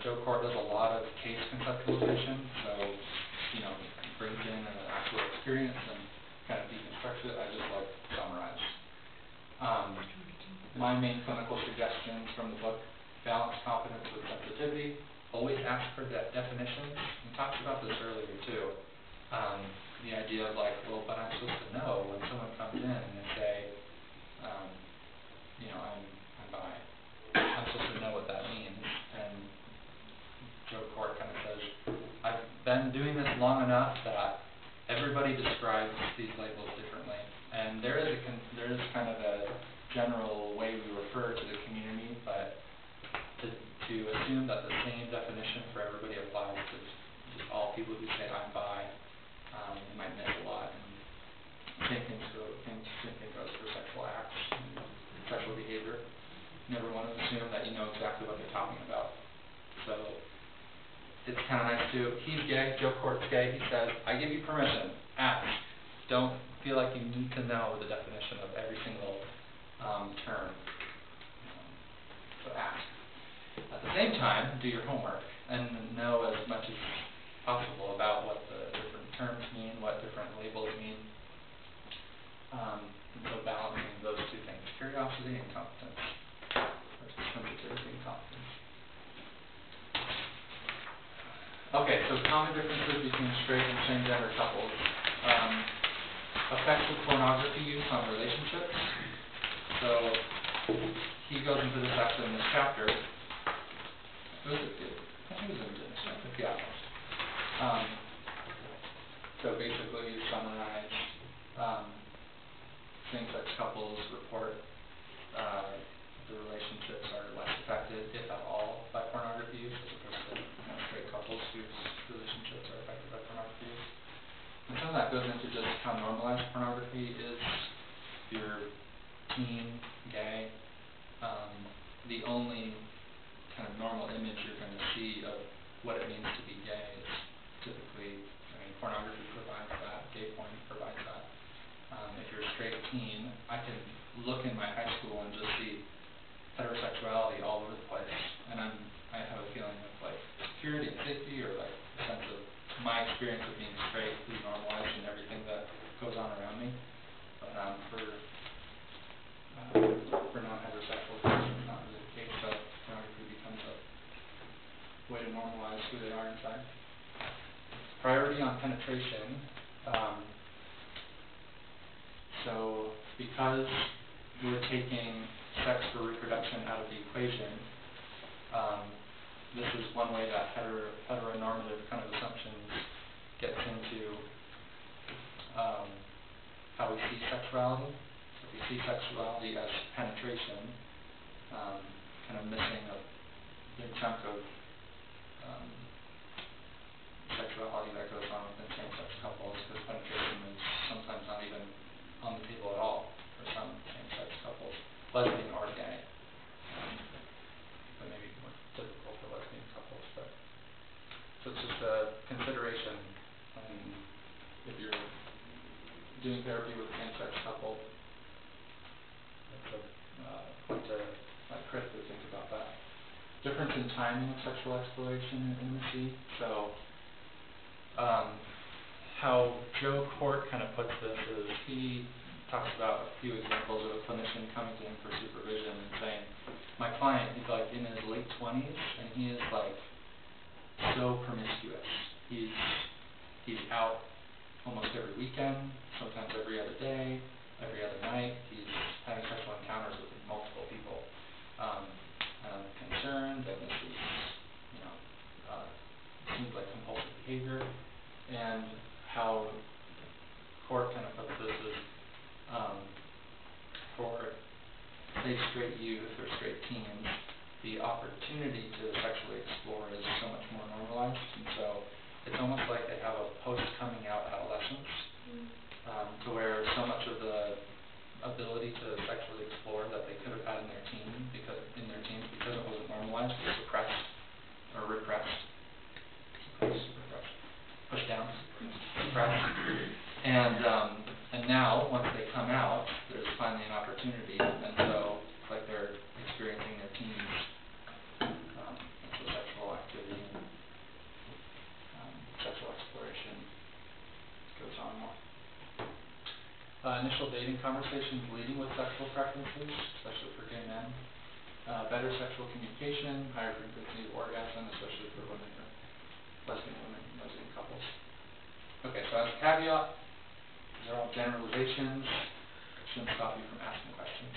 Joe Court does a lot of case conceptualization, so, you know, he brings in an actual experience and kind of deconstructs it. I just like to summarize. My main clinical suggestions from the book: balance competence with sensitivity, always ask for definitions. We talked about this earlier too. The idea of like, well, but I'm supposed to know when someone comes in and they say, you know, I'm bi. I'm supposed to know what that means. And Joe Court kind of says, I've been doing this long enough that everybody describes these labels differently, and there is kind of a general way we refer to the community, but to assume that the same definition for everybody applies to just all people who say I'm bi, you might miss a lot. And same thing goes for sexual acts and sexual behavior. You never want to assume that you know exactly what they're talking about. So it's kind of nice to, he's gay, Joe Court's gay, he says, I give you permission, ask. Don't feel like you need to know the definition of every single term. So ask. At the same time, do your homework and know as much as possible about what the different terms mean, what different labels mean. And so balancing those two things, curiosity and competence, or sensitivity and competence. Okay, so common differences between straight and same-gender couples. Effects of pornography use on relationships. So he goes into this actually in this chapter. Was it good? I think it was in this chapter. Yeah. So basically, you summarize same-sex couples report the relationships are less affected, if at all, by pornography use, as opposed to straight couples whose relationships are affected by pornography use. And some of that goes into just how normalized pornography is. If you're teen, gay, the only kind of normal image you're going to see of what it means to be gay is typically, pornography provides that, gay porn provides that. If you're a straight teen, I can look in my high school and just see heterosexuality all over the place, and I have a feeling of like security and safety, or like a sense of my experience of being straight is normalized in everything that goes on around me. But for non-heterosexual people, it's not really the case. So pornography becomes a way to normalize who they are inside. Priority on penetration. So because we're taking sex for reproduction out of the equation, this is one way that heteronormative kind of assumptions gets into how we see sexuality. So if we see sexuality as penetration, kind of missing a big chunk of sexuality that goes on within same-sex couples, because penetration is sometimes not even on the table at all for some same-sex couples, lesbian or gay. But maybe more typical for lesbian couples. But so it's just a consideration if you're doing therapy with a same-sex couple. That's a point to critically think about that. Difference in timing of sexual exploration and intimacy. So how Joe Court kind of puts this is he talks about a few examples of a clinician coming to him for supervision and saying, my client is like in his late 20s and he is like so promiscuous. He's out almost every weekend, sometimes every other day, every other night. He's having sexual encounters with multiple people. And I'm concerned that this is, seems like compulsive behavior. And how Court kind of puts this is for, say, straight youth or straight teens, the opportunity to sexually explore is so much more normalized. And so it's almost like they have a post-coming out adolescence, to where so much of the ability to sexually explore that they could have had in their teens because it wasn't normalized, was suppressed or repressed. Pushed down, suppressed. And now, once they come out, there's finally an opportunity, and so it's like they're experiencing their teens, sexual activity. Initial dating conversations leading with sexual preferences, especially for gay men. Better sexual communication, higher frequency of orgasm, especially for women or lesbian couples. Okay, so as a caveat, these are all generalizations. Shouldn't stop you from asking questions.